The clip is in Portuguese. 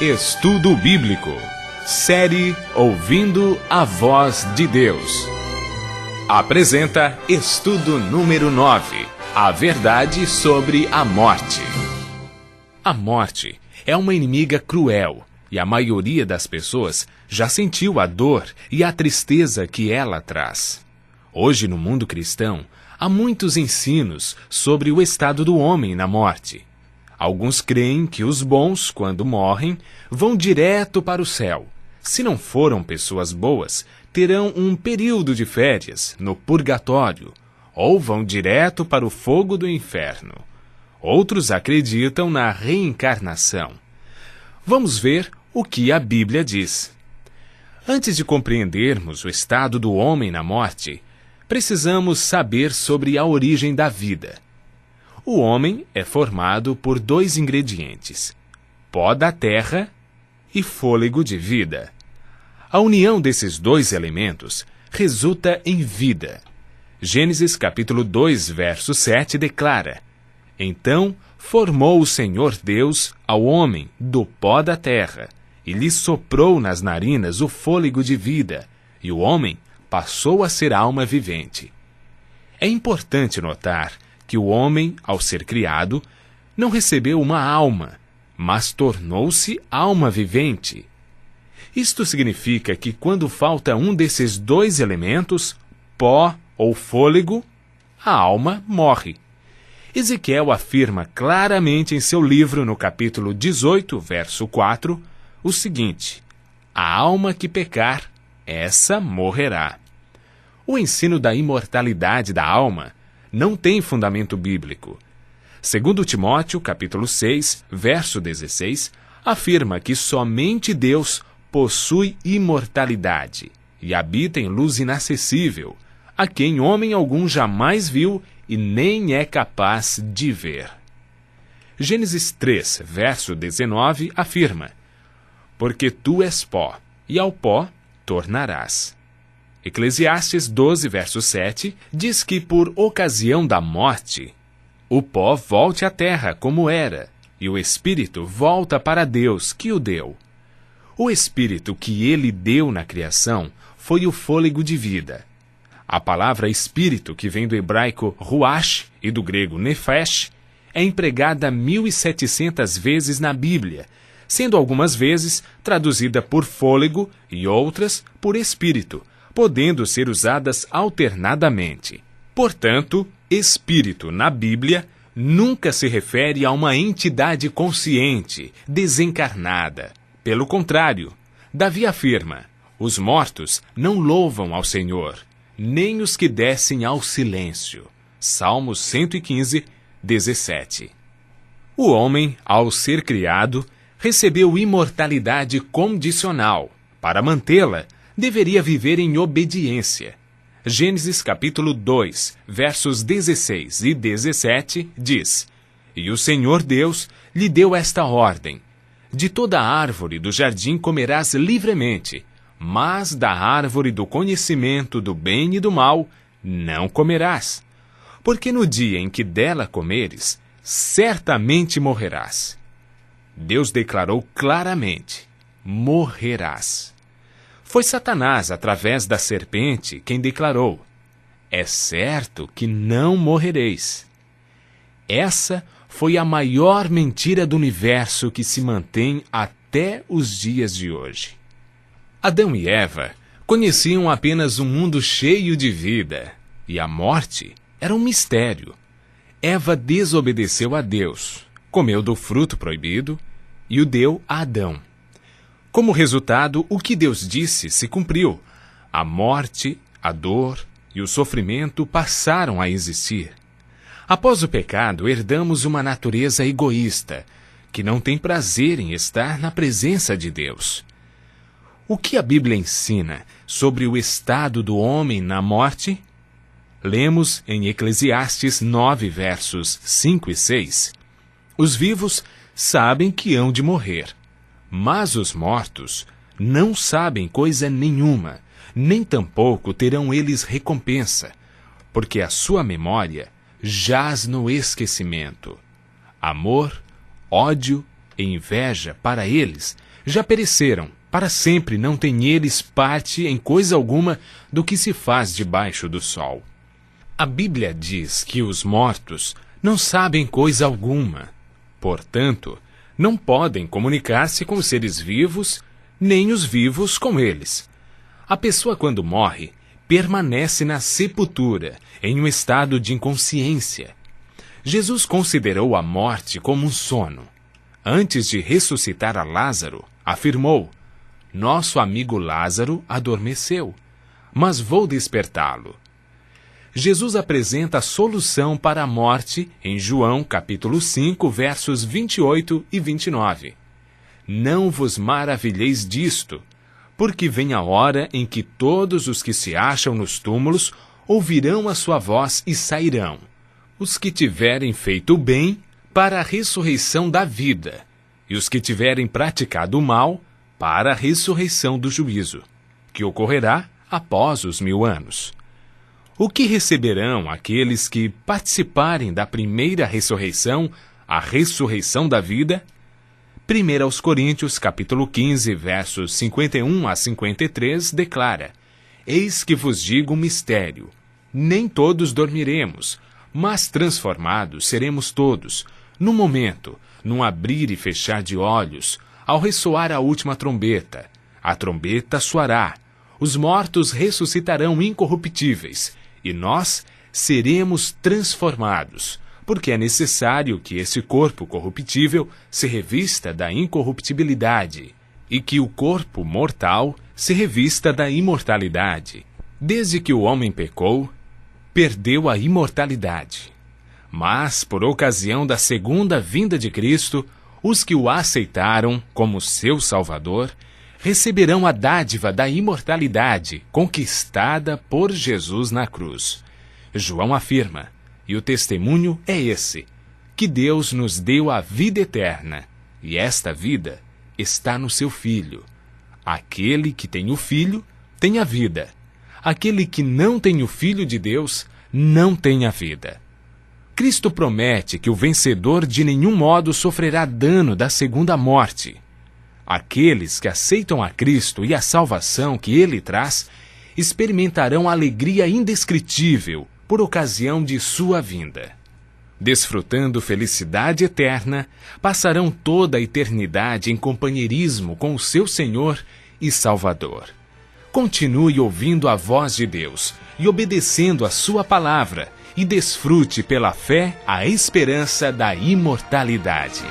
Estudo Bíblico. Série Ouvindo a Voz de Deus. Apresenta estudo número 9. A verdade sobre a morte. A morte é uma inimiga cruel e a maioria das pessoas já sentiu a dor e a tristeza que ela traz. Hoje, no mundo cristão, há muitos ensinos sobre o estado do homem na morte. Alguns creem que os bons, quando morrem, vão direto para o céu. Se não foram pessoas boas, terão um período de férias no purgatório, ou vão direto para o fogo do inferno. Outros acreditam na reencarnação. Vamos ver o que a Bíblia diz. Antes de compreendermos o estado do homem na morte, precisamos saber sobre a origem da vida. O homem é formado por dois ingredientes: pó da terra e fôlego de vida. A união desses dois elementos resulta em vida. Gênesis capítulo 2, verso 7 declara: Então formou o Senhor Deus ao homem do pó da terra, e lhe soprou nas narinas o fôlego de vida, e o homem passou a ser alma vivente. É importante notar que o homem, ao ser criado, não recebeu uma alma, mas tornou-se alma vivente. Isto significa que quando falta um desses dois elementos, pó ou fôlego, a alma morre. Ezequiel afirma claramente em seu livro, no capítulo 18, verso 4, o seguinte: A alma que pecar, essa morrerá. O ensino da imortalidade da alma não tem fundamento bíblico. Segundo Timóteo, capítulo 6, verso 16, afirma que somente Deus possui imortalidade e habita em luz inacessível, a quem homem algum jamais viu e nem é capaz de ver. Gênesis 3, verso 19, afirma: Porque tu és pó, e ao pó tornarás. Eclesiastes 12, verso 7, diz que por ocasião da morte, o pó volte à terra como era, e o espírito volta para Deus que o deu. O espírito que ele deu na criação foi o fôlego de vida. A palavra espírito, que vem do hebraico ruach e do grego nefesh, é empregada 1.700 vezes na Bíblia, sendo algumas vezes traduzida por fôlego e outras por espírito, podendo ser usadas alternadamente. Portanto, espírito na Bíblia nunca se refere a uma entidade consciente, desencarnada. Pelo contrário, Davi afirma: os mortos não louvam ao Senhor, nem os que descem ao silêncio. Salmos 115, 17. O homem, ao ser criado, recebeu imortalidade condicional. Para mantê-la, deveria viver em obediência. Gênesis capítulo 2, versos 16 e 17 diz: E o Senhor Deus lhe deu esta ordem: De toda árvore do jardim comerás livremente, mas da árvore do conhecimento do bem e do mal não comerás, porque no dia em que dela comeres, certamente morrerás. Deus declarou claramente: morrerás. Foi Satanás, através da serpente, quem declarou: é certo que não morrereis. Essa foi a maior mentira do universo que se mantém até os dias de hoje. Adão e Eva conheciam apenas um mundo cheio de vida, e a morte era um mistério. Eva desobedeceu a Deus, comeu do fruto proibido e o deu a Adão. Como resultado, o que Deus disse se cumpriu. A morte, a dor e o sofrimento passaram a existir. Após o pecado, herdamos uma natureza egoísta, que não tem prazer em estar na presença de Deus. O que a Bíblia ensina sobre o estado do homem na morte? Lemos em Eclesiastes 9, versos 5 e 6. Os vivos sabem que hão de morrer, mas os mortos não sabem coisa nenhuma, nem tampouco terão eles recompensa, porque a sua memória jaz no esquecimento. Amor, ódio e inveja para eles já pereceram, para sempre não têm eles parte em coisa alguma do que se faz debaixo do sol. A Bíblia diz que os mortos não sabem coisa alguma, portanto, não podem comunicar-se com os seres vivos, nem os vivos com eles. A pessoa, quando morre, permanece na sepultura, em um estado de inconsciência. Jesus considerou a morte como um sono. Antes de ressuscitar a Lázaro, afirmou: nosso amigo Lázaro adormeceu, mas vou despertá-lo. Jesus apresenta a solução para a morte em João capítulo 5, versos 28 e 29. Não vos maravilheis disto, porque vem a hora em que todos os que se acham nos túmulos ouvirão a sua voz e sairão, os que tiverem feito o bem para a ressurreição da vida, e os que tiverem praticado o mal para a ressurreição do juízo, que ocorrerá após os 1000 anos. O que receberão aqueles que participarem da primeira ressurreição, a ressurreição da vida? 1 aos Coríntios, capítulo 15, versos 51 a 53, declara: eis que vos digo um mistério. Nem todos dormiremos, mas transformados seremos todos, num momento, num abrir e fechar de olhos, ao ressoar a última trombeta. A trombeta soará, os mortos ressuscitarão incorruptíveis, e nós seremos transformados, porque é necessário que esse corpo corruptível se revista da incorruptibilidade, e que o corpo mortal se revista da imortalidade. Desde que o homem pecou, perdeu a imortalidade. Mas, por ocasião da segunda vinda de Cristo, os que o aceitaram como seu Salvador receberão a dádiva da imortalidade conquistada por Jesus na cruz. João afirma, e o testemunho é esse, que Deus nos deu a vida eterna, e esta vida está no seu Filho. Aquele que tem o Filho tem a vida. Aquele que não tem o Filho de Deus não tem a vida. Cristo promete que o vencedor de nenhum modo sofrerá dano da segunda morte. Aqueles que aceitam a Cristo e a salvação que Ele traz experimentarão alegria indescritível por ocasião de sua vinda. Desfrutando felicidade eterna, passarão toda a eternidade em companheirismo com o seu Senhor e Salvador. Continue ouvindo a voz de Deus e obedecendo a sua palavra, e desfrute pela fé a esperança da imortalidade.